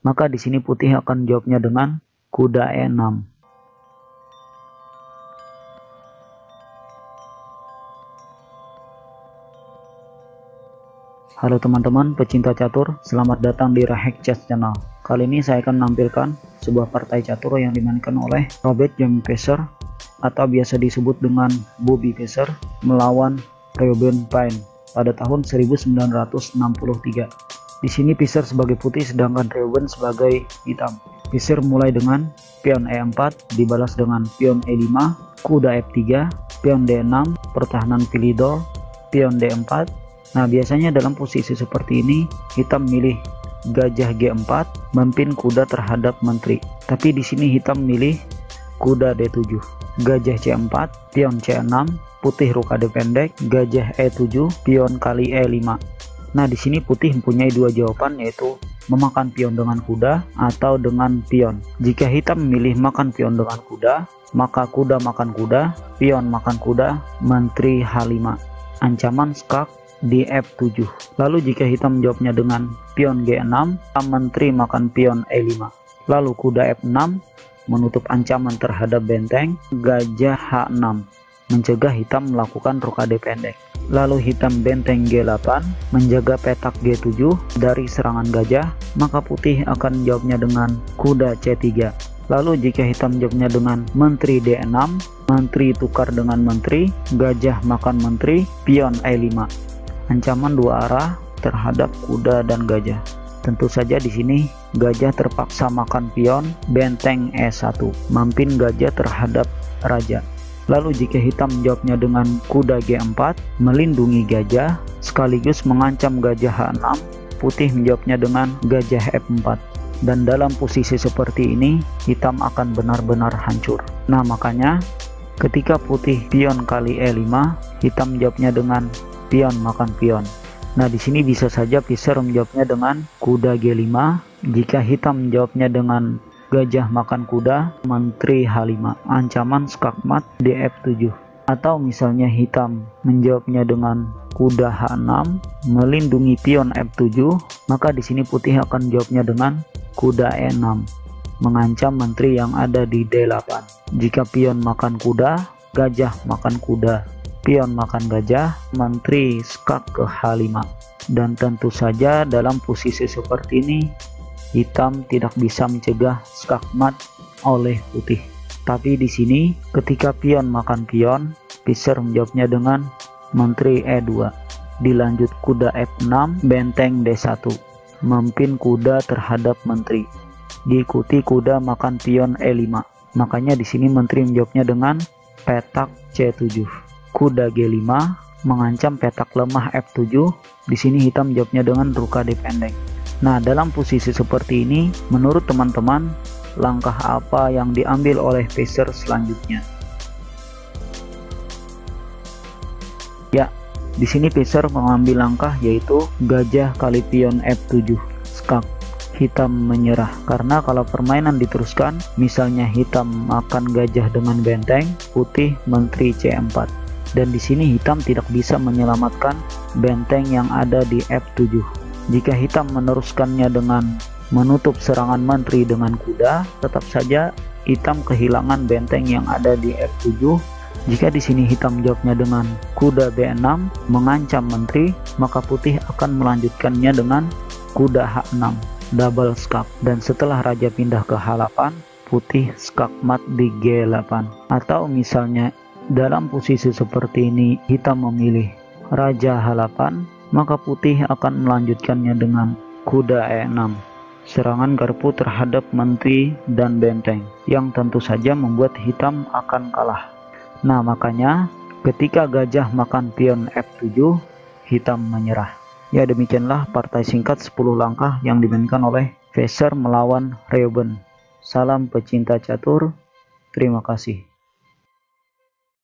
maka di sini putih akan jawabnya dengan kuda E6. Halo teman-teman pecinta catur, selamat datang di Rahek Chess Channel. Kali ini saya akan menampilkan sebuah partai catur yang dimainkan oleh Robert James Passer atau biasa disebut dengan Bobby Passer melawan Reuben Paine pada tahun 1963. Di sini Passer sebagai putih sedangkan Reuben sebagai hitam. Passer mulai dengan pion E4 dibalas dengan pion E5, kuda F3, pion D6, pertahanan Philidor, pion D4. Nah, biasanya dalam posisi seperti ini hitam milih gajah G4 memimpin kuda terhadap menteri. Tapi di sini hitam milih kuda D7, gajah C4, pion C6, putih rokade pendek, gajah E7, pion kali E5. Nah, di sini putih mempunyai dua jawaban, yaitu memakan pion dengan kuda atau dengan pion. Jika hitam memilih makan pion dengan kuda, maka kuda makan kuda, pion makan kuda, menteri H5. Ancaman skak di F7. Lalu jika hitam menjawabnya dengan pion G6, menteri makan pion E5. Lalu kuda F6 menutup ancaman terhadap benteng, gajah H6 mencegah hitam melakukan rokade pendek. Lalu hitam benteng G8 menjaga petak G7 dari serangan gajah, maka putih akan menjawabnya dengan kuda C3. Lalu jika hitam jawabnya dengan menteri D6, menteri tukar dengan menteri, gajah makan menteri, pion E5. Ancaman dua arah terhadap kuda dan gajah. Tentu saja di sini gajah terpaksa makan pion benteng E1, memimpin gajah terhadap raja. Lalu jika hitam menjawabnya dengan kuda G4, melindungi gajah sekaligus mengancam gajah H6, putih menjawabnya dengan gajah F4. Dan dalam posisi seperti ini hitam akan benar-benar hancur. Nah, makanya ketika putih pion kali E5, hitam menjawabnya dengan pion makan pion. Nah, di sini bisa saja Passer menjawabnya dengan kuda G5. Jika hitam menjawabnya dengan gajah makan kuda, menteri H5, ancaman skakmat di F7. Atau misalnya hitam menjawabnya dengan kuda H6, melindungi pion F7, maka di sini putih akan menjawabnya dengan kuda E6, mengancam menteri yang ada di D8. Jika pion makan kuda, gajah makan kuda, pion makan gajah, menteri skak ke H5. Dan tentu saja dalam posisi seperti ini hitam tidak bisa mencegah skakmat oleh putih. Tapi di sini ketika pion makan pion, Passer menjawabnya dengan menteri E2. Dilanjut kuda F6, benteng D1, memimpin kuda terhadap menteri. Diikuti kuda makan pion E5. Makanya di sini menteri menjawabnya dengan petak C7. Kuda G5 mengancam petak lemah F7. Di sini hitam jawabnya dengan rokade pendek. Nah, dalam posisi seperti ini, menurut teman-teman, langkah apa yang diambil oleh Passer selanjutnya? Ya, di sini Passer mengambil langkah yaitu gajah kali pion F7, skak. Hitam menyerah karena kalau permainan diteruskan, misalnya hitam makan gajah dengan benteng, putih menteri C4. Dan di sini hitam tidak bisa menyelamatkan benteng yang ada di F7. Jika hitam meneruskannya dengan menutup serangan menteri dengan kuda, tetap saja hitam kehilangan benteng yang ada di F7. Jika di sini hitam jawabnya dengan kuda B6 mengancam menteri, maka putih akan melanjutkannya dengan kuda H6, double skak. Dan setelah raja pindah ke H8, putih skakmat di G8. Atau misalnya dalam posisi seperti ini hitam memilih raja H8, maka putih akan melanjutkannya dengan kuda E6, serangan garpu terhadap menteri dan benteng, yang tentu saja membuat hitam akan kalah. Nah, makanya ketika gajah makan pion F7, hitam menyerah. Ya, demikianlah partai singkat 10 langkah yang dimainkan oleh Passer melawan Reuben. Salam pecinta catur, terima kasih.